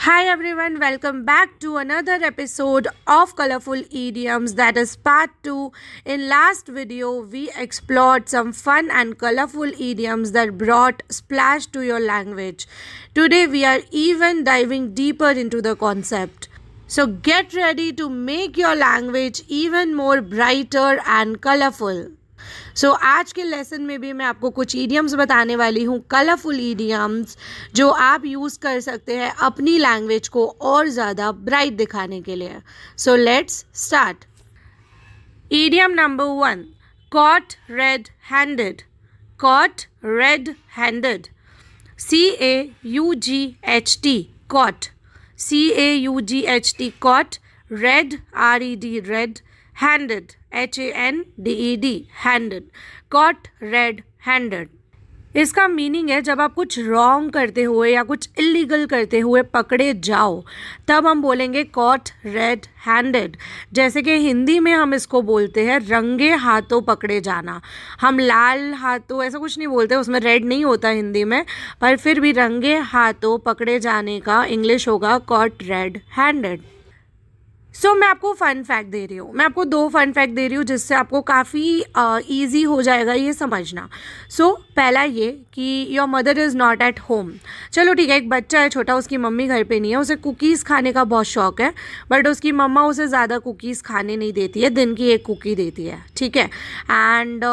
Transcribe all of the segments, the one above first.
Hi everyone, welcome back to another episode of Colorful Idioms, that is part 2. In last video, we explored some fun and colorful idioms that brought splash to your language. Today we are even diving deeper into the concept. So get ready to make your language even more brighter and colorful. सो आज के lesson में भी मैं आपको कुछ idioms बताने वाली हूँ, कलरफुल ईडियम्स जो आप यूज़ कर सकते हैं अपनी लैंग्वेज को और ज़्यादा ब्राइट दिखाने के लिए. So let's start. Idiom number 1, caught red handed. Caught red handed. CAUGHT, caught. CAUGHT, caught. Red, RED, red. handed, HANDED, handed. caught red handed. इसका मीनिंग है जब आप कुछ रॉन्ग करते हुए या कुछ इलीगल करते हुए पकड़े जाओ तब हम बोलेंगे कॉट रेड हैंडेड. जैसे कि हिंदी में हम इसको बोलते हैं रंगे हाथों पकड़े जाना. हम लाल हाथों ऐसा कुछ नहीं बोलते, उसमें रेड नहीं होता हिंदी में, पर फिर भी रंगे हाथों पकड़े जाने का इंग्लिश होगा कॉट रेड हैंडेड. सो मैं आपको फ़न फैक्ट दे रही हूँ. मैं आपको 2 फ़न फैक्ट दे रही हूँ जिससे आपको काफ़ी ईजी हो जाएगा ये समझना. सो पहला ये कि your mother is not at home. चलो ठीक है, एक बच्चा है छोटा, उसकी मम्मी घर पे नहीं है, उसे कुकीज़ खाने का बहुत शौक है, बट उसकी मम्मा उसे ज़्यादा कुकीज़ खाने नहीं देती है, दिन की 1 कुकी देती है, ठीक है. एंड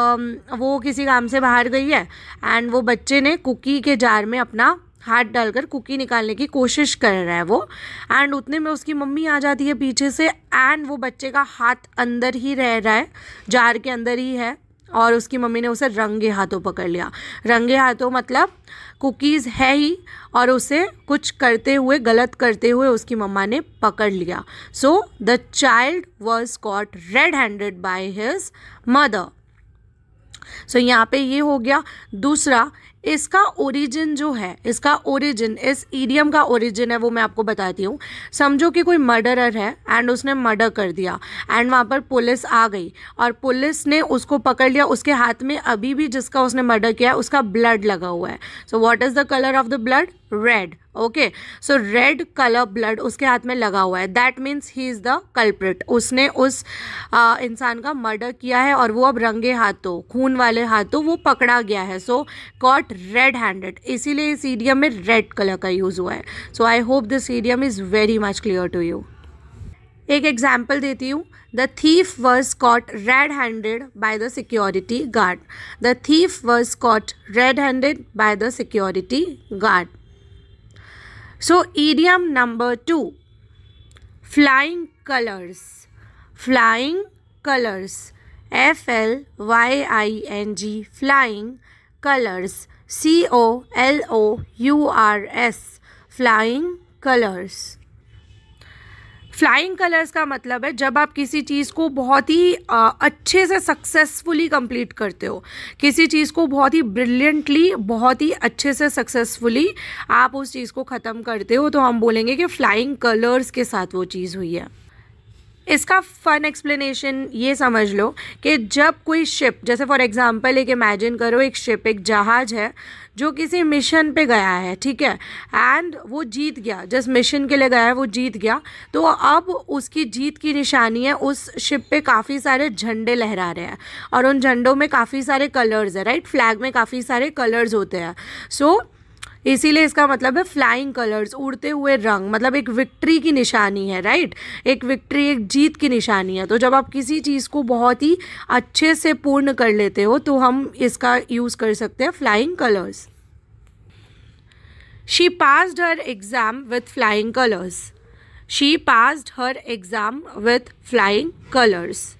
वो किसी काम से बाहर गई है एंड वो बच्चे ने कुकी के जार में अपना हाथ डालकर कुकी निकालने की कोशिश कर रहा है वो, एंड उतने में उसकी मम्मी आ जाती है पीछे से एंड वो बच्चे का हाथ अंदर ही रह रहा है, जार के अंदर ही है, और उसकी मम्मी ने उसे रंगे हाथों पकड़ लिया. रंगे हाथों मतलब कुकीज़ है ही और उसे कुछ करते हुए, गलत करते हुए उसकी मम्मा ने पकड़ लिया. So the child was caught red handed by his mother. So यहाँ पे ये हो गया. दूसरा, इसका ओरिजिन जो है, इसका ओरिजिन, इस ईडियम का ओरिजिन है वो मैं आपको बताती हूँ. समझो कि कोई मर्डरर है एंड उसने मर्डर कर दिया एंड वहाँ पर पुलिस आ गई और पुलिस ने उसको पकड़ लिया. उसके हाथ में अभी भी जिसका उसने मर्डर किया है उसका ब्लड लगा हुआ है. So what is the colour of the blood? Red. Okay, so red colour blood उसके हाथ में लगा हुआ है. That means he is the culprit. उसने उस इंसान का मर्डर किया है और वो अब रंगे हाथों, खून वाले हाथों वो पकड़ा गया है. सो कॉट रेड हैंडेड, इसीलिए इस ईडियम में रेड कलर का यूज़ हुआ है. So I hope this idiom is very much clear to you. एक एग्जाम्पल देती हूँ. The thief was caught red handed by the security guard. The thief was caught red handed by the security guard. So idiom number 2, flying colors. Flying colors. FLYING, flying colors. COLOURS, flying colors. Flying colours का मतलब है जब आप किसी चीज़ को बहुत ही अच्छे से सक्सेसफुली कंप्लीट करते हो, किसी चीज़ को बहुत ही ब्रिलियंटली, बहुत ही अच्छे से सक्सेसफुली आप उस चीज़ को ख़त्म करते हो, तो हम बोलेंगे कि फ्लाइंग कलर्स के साथ वो चीज़ हुई है. इसका फन एक्सप्लेनेशन ये समझ लो कि जब कोई शिप, जैसे फॉर एग्जांपल एक इमेजिन करो, एक शिप, एक जहाज़ है जो किसी मिशन पे गया है, ठीक है, एंड वो जीत गया, जिस मिशन के लिए गया है वो जीत गया, तो अब उसकी जीत की निशानी है उस शिप पे काफ़ी सारे झंडे लहरा रहे हैं और उन झंडों में काफ़ी सारे कलर्स है, राइट. फ्लैग में काफ़ी सारे कलर्स होते हैं. सो इसीलिए इसका मतलब है फ्लाइंग कलर्स, उड़ते हुए रंग, मतलब एक विक्ट्री की निशानी है, राइट. एक विक्ट्री, एक जीत की निशानी है. तो जब आप किसी चीज़ को बहुत ही अच्छे से पूर्ण कर लेते हो तो हम इसका यूज़ कर सकते हैं flying colours. She passed her exam with flying colours. She passed her exam with flying colours.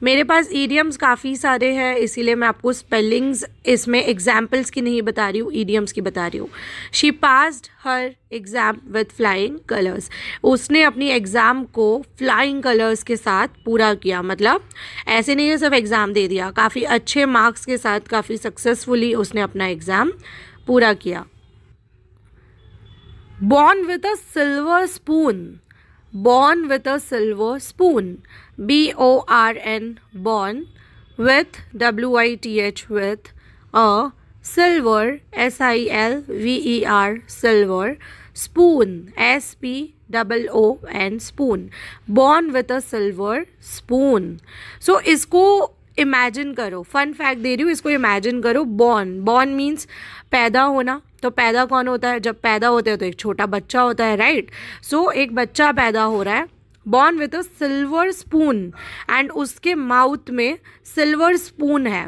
मेरे पास ईडियम्स काफ़ी सारे हैं, इसीलिए मैं आपको स्पेलिंग्स इसमें एग्जाम्पल्स की नहीं बता रही हूँ, ईडियम्स की बता रही हूँ. She passed her exam with flying colours. उसने अपनी एग्ज़ाम को फ्लाइंग कलर्स के साथ पूरा किया. मतलब ऐसे नहीं है सिर्फ एग्ज़ाम दे दिया, काफ़ी अच्छे मार्क्स के साथ, काफ़ी सक्सेसफुली उसने अपना एग्ज़ाम पूरा किया. Born with a silver spoon. Born with a silver spoon. BORN, born with WITH, with a silver, SILVER, silver spoon, SPOON, spoon, born with a silver spoon. So इसको imagine करो, fun fact they रही हूँ, इसको imagine करो. Born means पैदा होना. तो पैदा कौन होता है? जब पैदा होते हैं तो एक छोटा बच्चा होता है, राइट. सो एक बच्चा पैदा हो रहा है, born with a silver spoon, and उसके माउथ में सिल्वर स्पून है.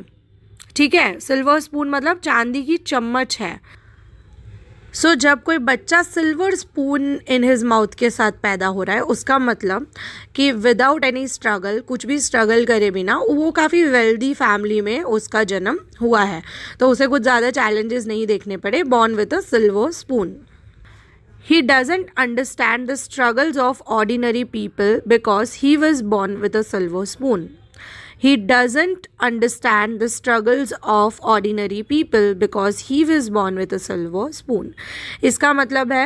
ठीक है, सिल्वर स्पून मतलब चांदी की चम्मच है. सो जब कोई बच्चा silver spoon in his mouth के साथ पैदा हो रहा है, उसका मतलब कि विदाउट एनी स्ट्रगल, कुछ भी स्ट्रगल करे बिना, वो काफ़ी वेल्दी फैमिली में उसका जन्म हुआ है. तो उसे कुछ ज़्यादा चैलेंजेस नहीं देखने पड़े. Born with a silver spoon. He doesn't understand the struggles of ordinary people because he was born with a silver spoon. He doesn't understand the struggles of ordinary people because he was born with a silver spoon. इसका मतलब है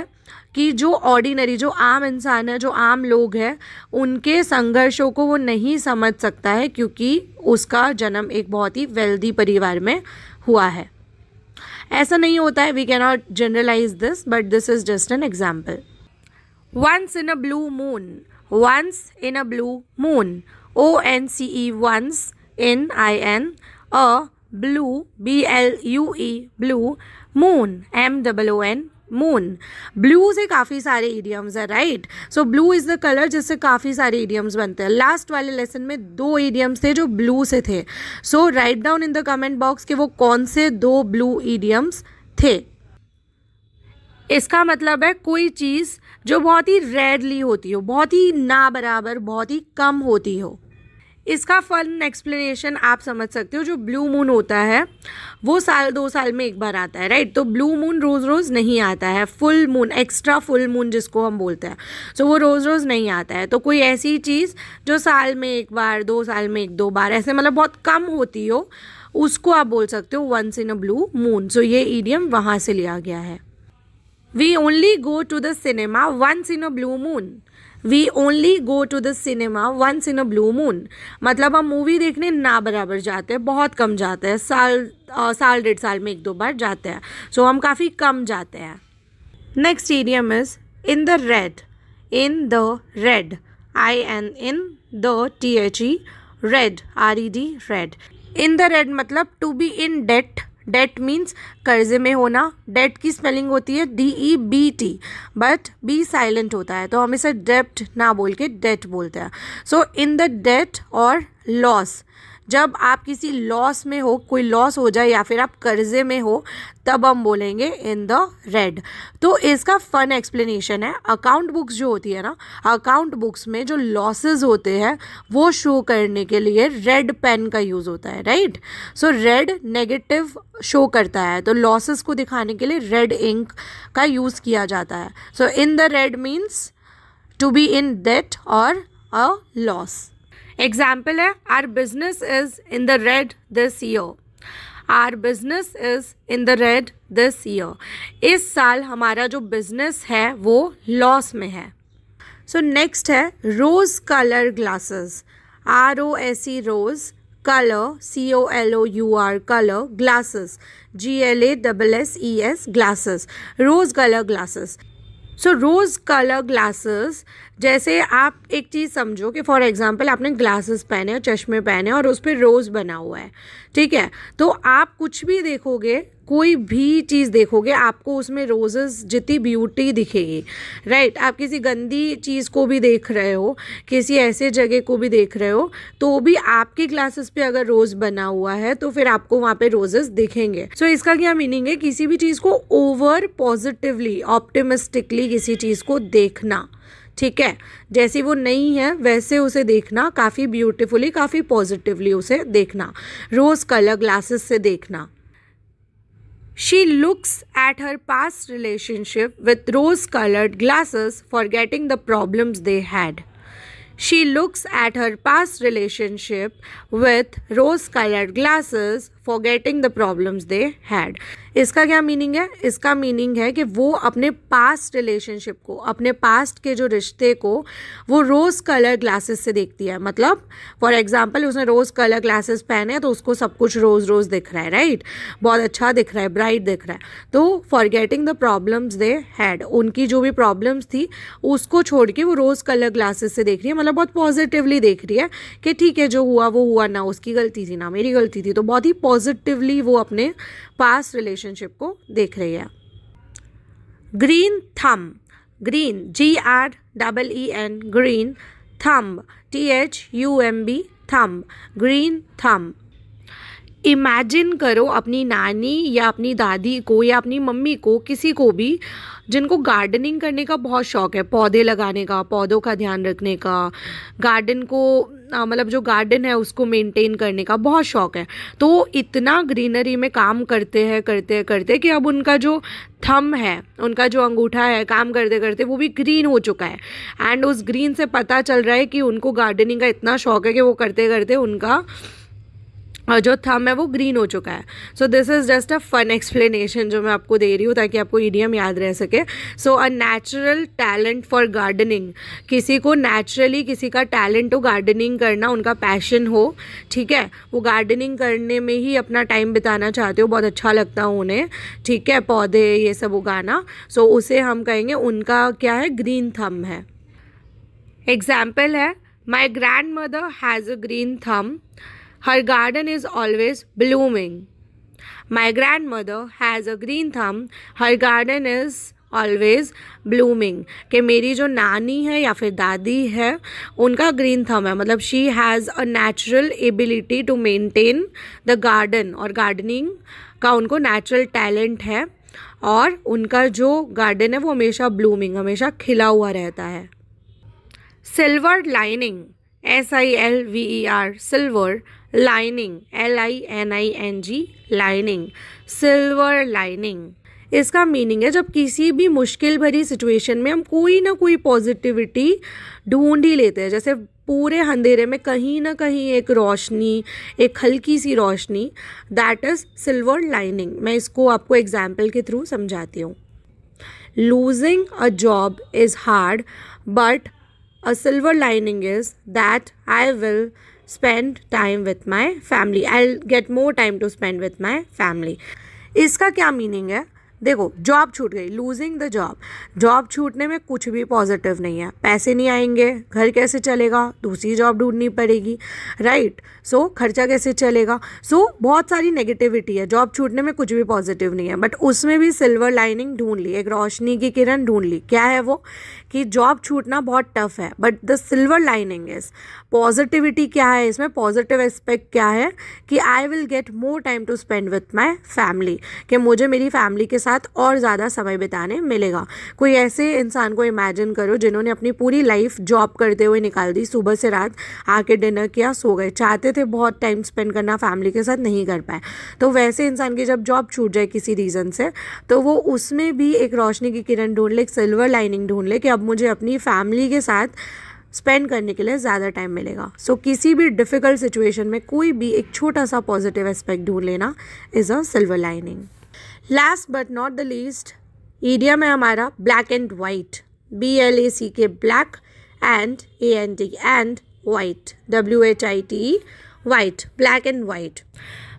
कि जो ordinary, जो आम इंसान है, जो आम लोग हैं, उनके संघर्षों को वो नहीं समझ सकता है क्योंकि उसका जन्म एक बहुत ही वेल्दी परिवार में हुआ है. ऐसा नहीं होता है. We can not generalise this, but this is just an example. Once in a blue moon, once in a blue moon, ONCE, once, NIN, a blue, BLUE, blue, moon, MOON, moon. Blue से काफ़ी सारे idioms है, right. So blue is the colour जिससे काफ़ी सारे idioms बनते हैं. Last वाले लेसन में 2 इडियम्स थे जो ब्लू से थे. So write down in the comment box कि वो कौन से 2 ब्लू इडियम्स थे. इसका मतलब है कोई चीज़ जो बहुत ही रेयरली होती हो, बहुत ही ना बराबर, बहुत ही कम होती हो. इसका फन एक्सप्लेनेशन आप समझ सकते हो. जो ब्लू मून होता है वो 2 साल में एक बार आता है, राइट. तो ब्लू मून रोज़ नहीं आता है. Full moon, extra full moon जिसको हम बोलते हैं, सो वो रोज़ नहीं आता है. तो कोई ऐसी चीज़ जो साल में एक बार, 2 साल में 1-2 बार, ऐसे मतलब बहुत कम होती हो, उसको आप बोल सकते हो once in a blue moon. So ये ईडियम वहाँ से लिया गया है. We only go to the cinema once in a blue moon. We only go to the cinema once in a blue moon. मतलब हम मूवी देखने ना बराबर जाते हैं, बहुत कम जाते हैं. साल 1.5 साल में 1-2 बार जाते हैं. सो हम काफ़ी कम जाते हैं. Next idiom is in the red. In the red. IN in the THE red. RED red. In the red मतलब to be in debt. That means कर्जे में होना. डेट की स्पेलिंग होती है DEBT, बट बी साइलेंट होता है, तो हम इसे डेप्ट ना बोल के डेट बोलते हैं. सो इन द डेट और लॉस, जब आप किसी लॉस में हो, कोई लॉस हो जाए या फिर आप कर्जे में हो, तब हम बोलेंगे इन द रेड. तो इसका फन एक्सप्लेनेशन है. अकाउंट बुक्स जो होती है ना, अकाउंट बुक्स में जो लॉसेस होते हैं वो शो करने के लिए रेड पेन का यूज़ होता है, राइट. सो रेड नेगेटिव शो करता है, तो लॉसेस को दिखाने के लिए रेड इंक का यूज़ किया जाता है. So in the red means to be in debt or a loss. Example है, our business is in the red this year. Our business is in the red this year. इस साल हमारा जो business है वो लॉस में है. So next है rose colour glasses. ROSE rose, colour COLOUR colour, glasses GLASSES glasses. Rose colour glasses. So rose colour glasses, जैसे आप एक चीज़ समझो कि फॉर एग्जांपल आपने ग्लासेस पहने और चश्मे पहने और उस पर रोज़ बना हुआ है, ठीक है. तो आप कुछ भी देखोगे, कोई भी चीज़ देखोगे, आपको उसमें रोजेस जितनी ब्यूटी दिखेगी, राइट. आप किसी गंदी चीज़ को भी देख रहे हो, किसी ऐसे जगह को भी देख रहे हो, तो भी आपके ग्लासेस पे अगर रोज़ बना हुआ है तो फिर आपको वहाँ पे रोजेस दिखेंगे. सो इसका क्या मीनिंग है? किसी भी चीज़ को ओवर पॉजिटिवली, ऑप्टिमिस्टिकली किसी चीज़ को देखना, ठीक है. जैसी वो नहीं है वैसे उसे देखना, काफ़ी ब्यूटीफुली, काफ़ी पॉजिटिवली उसे देखना. रोज़ कलर ग्लासेस से देखना. She looks at her past relationship with rose-colored glasses, forgetting the problems they had. She looks at her past relationship with rose-colored glasses, forgetting the problems they had. इसका क्या meaning है? इसका meaning है कि वो अपने पास्ट रिलेशनशिप को, अपने पास्ट के जो रिश्ते को वो रोज़ कलर ग्लासेस से देखती है। मतलब फॉर एग्जांपल उसने रोज़ कलर ग्लासेस पहने हैं तो उसको सब कुछ रोज़ रोज़ दिख रहा है, राइट? बहुत अच्छा दिख रहा है, ब्राइट दिख रहा है। तो forgetting the problems they had, उनकी जो भी प्रॉब्लम्स थी उसको छोड़ के वो रोज़ कलर ग्लासेस से देख रही है। मतलब बहुत पॉजिटिवली देख रही है कि ठीक है, जो हुआ वो हुआ, ना उसकी गलती थी ना मेरी गलती थी। तो बहुत ही पॉजिटिवली वो अपने पास्ट रिलेशनशिप को देख रही है। Green thumb, green GREEN, green thumb THUMB, thumb, green thumb. Imagine करो अपनी नानी या अपनी दादी को या अपनी मम्मी को, किसी को भी जिनको गार्डनिंग करने का बहुत शौक है, पौधे लगाने का, पौधों का ध्यान रखने का, गार्डन को मतलब जो गार्डन है उसको मेंटेन करने का बहुत शौक है। तो इतना ग्रीनरी में काम करते हैं कि अब उनका जो थंब है, उनका जो अंगूठा है, काम करते करते वो भी ग्रीन हो चुका है। एंड उस ग्रीन से पता चल रहा है कि उनको गार्डनिंग का इतना शौक है कि वो करते करते उनका जो थंब है वो ग्रीन हो चुका है। So this is just a fun explanation जो मैं आपको दे रही हूँ ताकि आपको इडियम याद रह सके। So a natural talent for gardening, किसी को नेचुरली किसी का टैलेंट हो गार्डनिंग करना, उनका पैशन हो, ठीक है, वो गार्डनिंग करने में ही अपना टाइम बिताना चाहते हो, बहुत अच्छा लगता हो उन्हें, ठीक है, पौधे ये सब उगाना। सो उसे हम कहेंगे उनका क्या है, ग्रीन थंब है। एग्जाम्पल है, my grand mother has a green thumb, her garden is always blooming. My grandmother has a green thumb, her garden is always blooming. कि मेरी जो नानी है या फिर दादी है उनका ग्रीन थंब है, मतलब she has a natural ability to maintain the garden, और गार्डनिंग का उनको नेचुरल टैलेंट है और उनका जो गार्डन है वो हमेशा ब्लूमिंग, हमेशा खिला हुआ रहता है। Silver lining, SILVER, silver, lining LINING, lining, silver lining. इसका मीनिंग है जब किसी भी मुश्किल भरी सिचुएशन में हम कोई ना कोई पॉजिटिविटी ढूंढ ही लेते हैं, जैसे पूरे अंधेरे में कहीं ना कहीं एक रोशनी, एक हल्की सी रोशनी, दैट इज सिल्वर लाइनिंग। मैं इसको आपको एग्जाम्पल के थ्रू समझाती हूँ। Losing a job is hard but a silver lining is that I will spend time with my family. I'll get more time to spend with my family. इसका क्या meaning है? देखो, जॉब छूट गई, losing the job, job छूटने में कुछ भी पॉजिटिव नहीं है। पैसे नहीं आएंगे, घर कैसे चलेगा, दूसरी जॉब ढूंढनी पड़ेगी, राइट? सो खर्चा कैसे चलेगा? सो बहुत सारी नेगेटिविटी है, जॉब छूटने में कुछ भी पॉजिटिव नहीं है। बट उसमें भी सिल्वर लाइनिंग ढूंढ ली, एक रोशनी की किरण ढूंढ ली। क्या है वो? कि जॉब छूटना बहुत टफ है but the silver lining is, positivity क्या है इसमें, पॉजिटिव एस्पेक्ट क्या है कि I will get more time to spend with my family, कि मुझे मेरी फैमिली के साथ और ज़्यादा समय बिताने मिलेगा। कोई ऐसे इंसान को इमेजिन करो जिन्होंने अपनी पूरी लाइफ जॉब करते हुए निकाल दी, सुबह से रात आके डिनर किया, सो गए, चाहते थे बहुत टाइम स्पेंड करना फैमिली के साथ, नहीं कर पाए। तो वैसे इंसान की जब जॉब छूट जाए किसी रीज़न से, तो वो उसमें भी एक रोशनी की किरण ढूंढ ले, एक सिल्वर लाइनिंग ढूंढ ले कि अब मुझे अपनी फैमिली के साथ स्पेंड करने के लिए ज़्यादा टाइम मिलेगा। सो किसी भी डिफ़िकल्ट सिचुएशन में कोई भी एक छोटा सा पॉजिटिव एस्पेक्ट ढूंढ लेना is a silver lining. Last but not the least, idiom है हमारा black and white, BLACK, black and AND, and white, WHITE, white, black and white.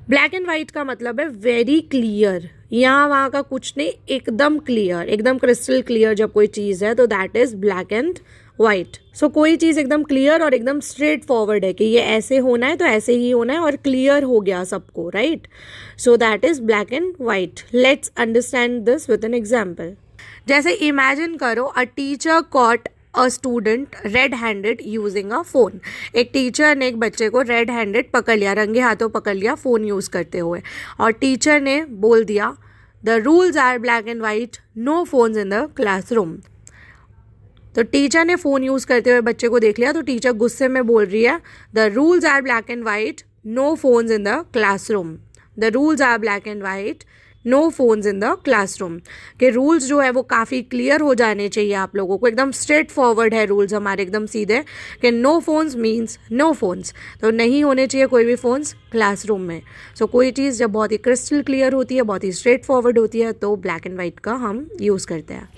Black and white का मतलब है वेरी क्लियर, यहाँ वहाँ का कुछ नहीं, एकदम क्लियर, एकदम क्रिस्टल क्लियर जब कोई चीज़ है तो that is black and white. So कोई चीज़ एकदम क्लियर और एकदम स्ट्रेट फॉरवर्ड है कि ये ऐसे होना है तो ऐसे ही होना है और क्लियर हो गया सबको, right? So that is black and white. Let's understand this with an example. जैसे इमेजिन करो, a teacher caught a student red handed using a phone. एक टीचर ने एक बच्चे को रेड हैंडेड पकड़ लिया, रंगे हाथों पकड़ लिया फ़ोन यूज़ करते हुए, और टीचर ने बोल दिया the rules are black and white, no phones in the classroom. तो टीचर ने फ़ोन यूज़ करते हुए बच्चे को देख लिया, तो टीचर गुस्से में बोल रही है the rules are black and white, no phones in the classroom, the rules are black and white, no phones in the classroom के रूल्स जो है वो काफ़ी क्लियर हो जाने चाहिए आप लोगों को, एकदम स्ट्रेट फॉरवर्ड है रूल्स हमारे, एकदम सीधे कि no phones means no phones, तो नहीं होने चाहिए कोई भी फ़ोन्स क्लासरूम में। सो कोई चीज़ जब बहुत ही क्रिस्टल क्लियर होती है, बहुत ही स्ट्रेट फॉरवर्ड होती है, तो ब्लैक एंड वाइट का हम यूज़ करते हैं।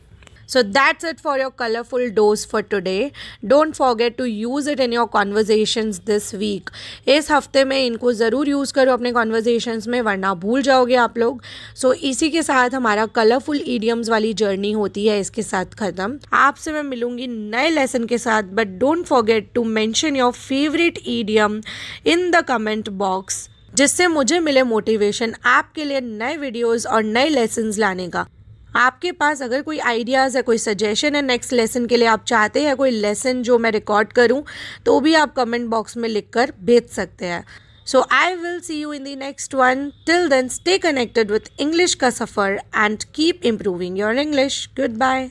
So that's it for your colorful dose for today. Don't forget to use it in your conversations this week. इस हफ्ते में इनको ज़रूर यूज़ करो अपने conversations में, वरना भूल जाओगे आप लोग। So इसी के साथ हमारा कलरफुल idioms वाली जर्नी होती है इसके साथ ख़त्म। आपसे मैं मिलूँगी नए लेसन के साथ, but don't forget to mention your favorite idiom in the comment box, जिससे मुझे मिले मोटिवेशन आपके लिए नए वीडियोज़ और नए लेसन्स लाने का। आपके पास अगर कोई आइडियाज़ है, कोई सजेशन है नेक्स्ट लेसन के लिए, आप चाहते हैं कोई लेसन जो मैं रिकॉर्ड करूं, तो भी आप कमेंट बॉक्स में लिखकर भेज सकते हैं। So I will see you in the next one. Till then stay connected with English का सफ़र and keep improving your English. Good bye.